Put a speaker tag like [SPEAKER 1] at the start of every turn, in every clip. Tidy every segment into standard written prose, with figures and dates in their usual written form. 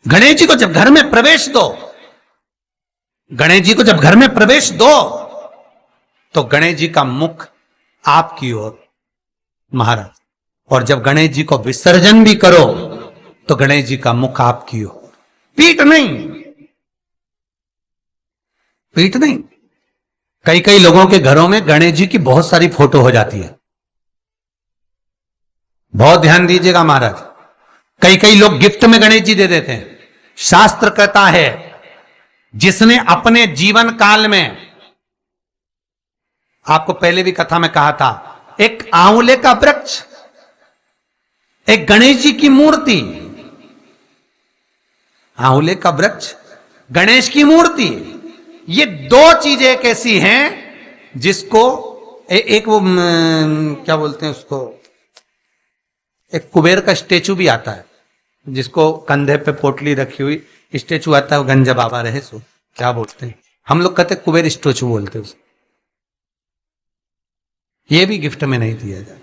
[SPEAKER 1] गणेश जी को जब घर में प्रवेश दो, गणेश जी को जब घर में प्रवेश दो तो गणेश जी का मुख आपकी ओर महाराज, और जब गणेश जी को विसर्जन भी करो तो गणेश जी का मुख आपकी ओर, पीठ नहीं, पीठ नहीं। कई कई लोगों के घरों में गणेश जी की बहुत सारी फोटो हो जाती है, बहुत ध्यान दीजिएगा महाराज। कई कई लोग गिफ्ट में गणेश जी दे देते हैं। शास्त्र कहता है जिसने अपने जीवन काल में, आपको पहले भी कथा में कहा था, एक आंवले का वृक्ष, एक गणेश जी की मूर्ति, आंवले का वृक्ष, गणेश की मूर्ति, ये दो चीजें एक ऐसी हैं जिसको एक वो क्या बोलते हैं उसको, एक कुबेर का स्टेचू भी आता है जिसको कंधे पे पोटली रखी हुई स्टेचू आता है, वो गंजा बाबा रहे सो क्या बोलते हैं, हम लोग कहते हैं कुबेर स्टेचू बोलते हैं उसको। ये भी गिफ्ट में नहीं दिया जाता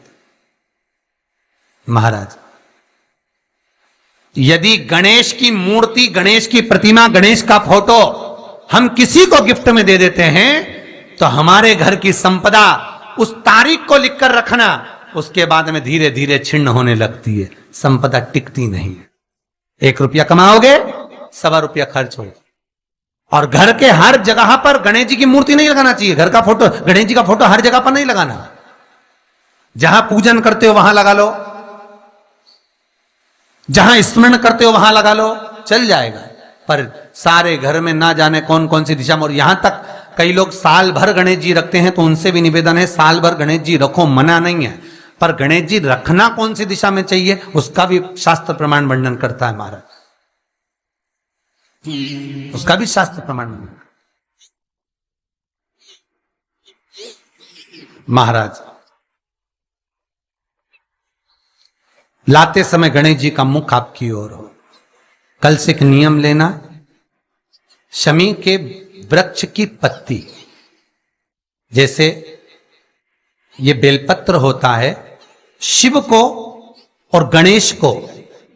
[SPEAKER 1] महाराज। यदि गणेश की मूर्ति, गणेश की प्रतिमा, गणेश का फोटो हम किसी को गिफ्ट में दे देते हैं तो हमारे घर की संपदा उस तारीख को लिखकर रखना, उसके बाद में धीरे धीरे छिन्न होने लगती है, संपदा टिकती नहीं है। 1 रुपया कमाओगे, 1.25 रुपया खर्च होगा। और घर के हर जगह पर गणेश जी की मूर्ति नहीं लगाना चाहिए, घर का फोटो, गणेश जी का फोटो हर जगह पर नहीं लगाना। जहां पूजन करते हो वहां लगा लो, जहां स्मरण करते हो वहां लगा लो, चल जाएगा। पर सारे घर में ना जाने कौन कौन सी दिशा में, और यहां तक कई लोग साल भर गणेश जी रखते हैं, तो उनसे भी निवेदन है साल भर गणेश जी रखो, मना नहीं है, पर गणेश जी रखना कौन सी दिशा में चाहिए उसका भी शास्त्र प्रमाण वर्णन करता है महाराज, उसका भी शास्त्र प्रमाण महाराज। लाते समय गणेश जी का मुख आपकी ओर हो। कल से एक नियम लेना, शमी के वृक्ष की पत्ती, जैसे ये बेलपत्र होता है, शिव को और गणेश को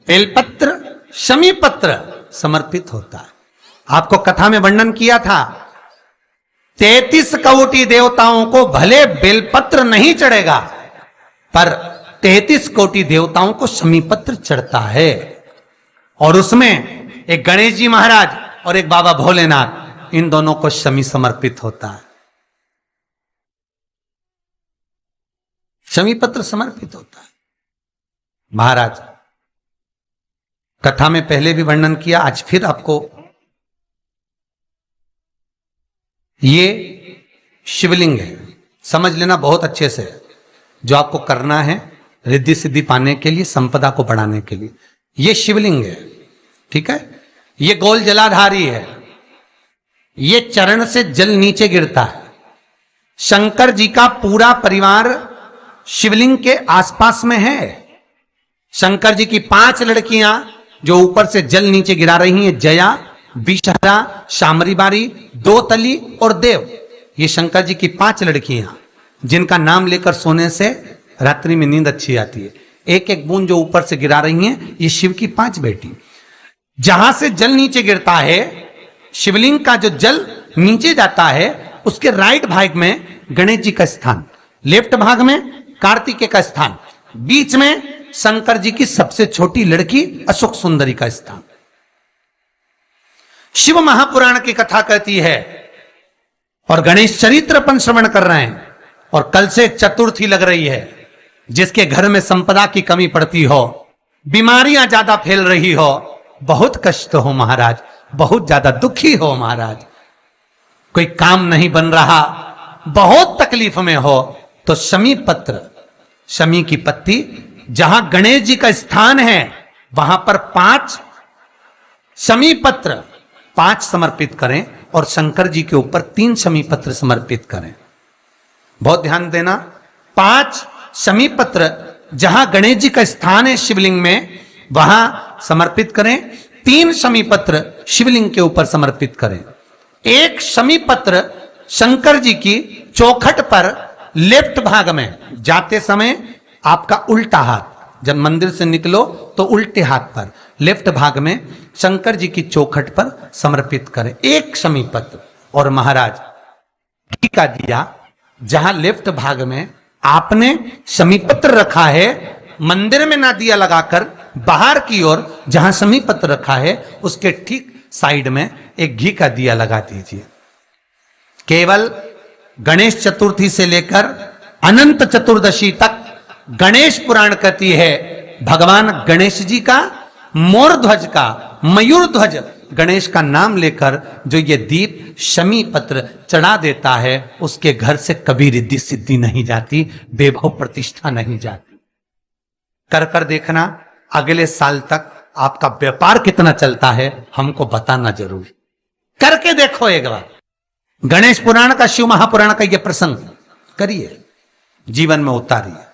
[SPEAKER 1] बेलपत्र, शमी पत्र समर्पित होता है। आपको कथा में वर्णन किया था 33 कोटि देवताओं को भले बेलपत्र नहीं चढ़ेगा, पर 33 कोटि देवताओं को शमी पत्र चढ़ता है। और उसमें एक गणेश जी महाराज और एक बाबा भोलेनाथ, इन दोनों को शमी समर्पित होता है, शमी पत्र समर्पित होता है महाराज। कथा में पहले भी वर्णन किया, आज फिर आपको, ये शिवलिंग है, समझ लेना बहुत अच्छे से, जो आपको करना है रिद्धि सिद्धि पाने के लिए, संपदा को बढ़ाने के लिए। ये शिवलिंग है, ठीक है। ये गोल जलाधारी है, ये चरण से जल नीचे गिरता है। शंकर जी का पूरा परिवार शिवलिंग के आसपास में है। शंकर जी की 5 लड़कियां जो ऊपर से जल नीचे गिरा रही हैं, जया, विषहरा, शामरीबारी, दोतली और देव, ये शंकर जी की 5 लड़कियां, जिनका नाम लेकर सोने से रात्रि में नींद अच्छी आती है। एक एक बूंद जो ऊपर से गिरा रही हैं, ये शिव की 5 बेटी। जहां से जल नीचे गिरता है, शिवलिंग का जो जल नीचे जाता है, उसके राइट भाग में गणेश जी का स्थान, लेफ्ट भाग में कार्तिकेय का स्थान, बीच में शंकर जी की सबसे छोटी लड़की अशोक सुंदरी का स्थान। शिव महापुराण की कथा कहती है, और गणेश चरित्र अपन श्रवण कर रहे हैं, और कल से चतुर्थी लग रही है। जिसके घर में संपदा की कमी पड़ती हो, बीमारियां ज्यादा फैल रही हो, बहुत कष्ट हो महाराज, बहुत ज्यादा दुखी हो महाराज, कोई काम नहीं बन रहा, बहुत तकलीफ में हो, तो शमी पत्र, शमी की पत्ती, जहां गणेश जी का स्थान है वहां पर 5 शमी पत्र 5 समर्पित करें, और शंकर जी के ऊपर 3 शमी पत्र समर्पित करें। बहुत ध्यान देना, 5 शमी पत्र जहां गणेश जी का स्थान है शिवलिंग में, वहां समर्पित करें। 3 शमी पत्र शिवलिंग के ऊपर समर्पित करें। 1 शमी पत्र शंकर जी की चौखट पर लेफ्ट भाग में, जाते समय आपका उल्टा हाथ, जब मंदिर से निकलो तो उल्टे हाथ पर लेफ्ट भाग में शंकर जी की चौखट पर समर्पित करें, एक शमी पत्र। और महाराज घी का दिया जहां लेफ्ट भाग में आपने शमी पत्र रखा है, मंदिर में ना दिया लगाकर बाहर की ओर जहां शमी पत्र रखा है उसके ठीक साइड में एक घी का दिया लगा दीजिए। केवल गणेश चतुर्थी से लेकर अनंत चतुर्दशी तक गणेश पुराण कहती है भगवान गणेश जी का, मोर ध्वज का, मयूर ध्वज गणेश का नाम लेकर जो ये दीप शमी पत्र चढ़ा देता है उसके घर से कभी रिद्धि सिद्धि नहीं जाती, वैभव प्रतिष्ठा नहीं जाती। कर कर देखना, अगले साल तक आपका व्यापार कितना चलता है हमको बताना जरूर, करके देखो एक बार। गणेश पुराण का, शिव महापुराण का यह प्रसंग करिए, जीवन में उतारिए।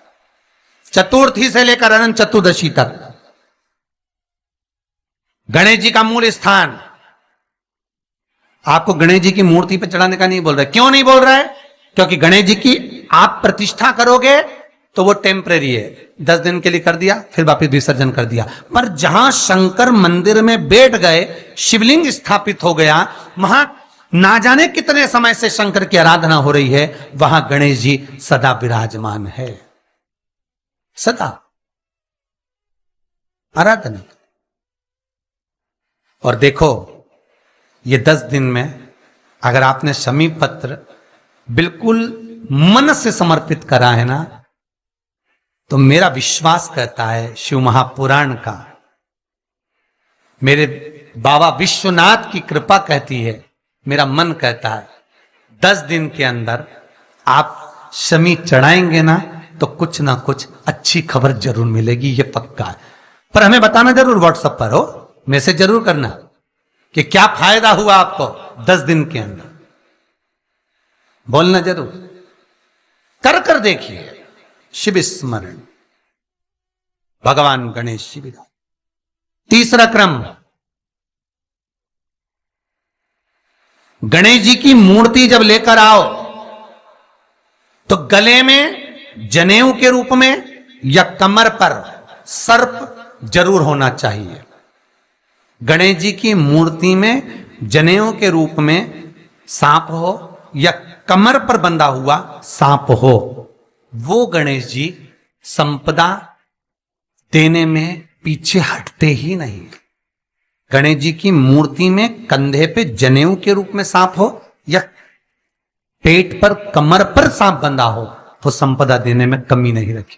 [SPEAKER 1] चतुर्थी से लेकर अनंत चतुर्दशी तक गणेश जी का मूल स्थान, आपको गणेश जी की मूर्ति पर चढ़ाने का नहीं बोल रहा है। क्यों नहीं बोल रहा है? क्योंकि गणेश जी की आप प्रतिष्ठा करोगे तो वो टेम्परेरी है, 10 दिन के लिए कर दिया फिर वापस विसर्जन कर दिया। पर जहां शंकर मंदिर में बैठ गए, शिवलिंग स्थापित हो गया, वहां ना जाने कितने समय से शंकर की आराधना हो रही है, वहां गणेश जी सदा विराजमान है, सदा आराधना। और देखो ये 10 दिन में अगर आपने शमी पत्र बिल्कुल मन से समर्पित करा है ना, तो मेरा विश्वास कहता है शिव महापुराण का, मेरे बाबा विश्वनाथ की कृपा कहती है, मेरा मन कहता है 10 दिन के अंदर आप शमी चढ़ाएंगे ना तो कुछ ना कुछ अच्छी खबर जरूर मिलेगी, ये पक्का है। पर हमें बताना जरूर, व्हाट्सएप पर हो, मैसेज जरूर करना कि क्या फायदा हुआ आपको 10 दिन के अंदर, बोलना जरूर, कर कर देखिए। शिव स्मरण, भगवान गणेश शिव। तीसरा क्रम, गणेश जी की मूर्ति जब लेकर आओ तो गले में जनेऊ के रूप में या कमर पर सर्प जरूर होना चाहिए। गणेश जी की मूर्ति में जनेऊ के रूप में सांप हो या कमर पर बंधा हुआ सांप हो, वो गणेश जी संपदा देने में पीछे हटते ही नहीं। गणेश जी की मूर्ति में कंधे पे जनेऊ के रूप में सांप हो या पेट पर, कमर पर सांप बंधा हो, तो संपदा देने में कमी नहीं रखी।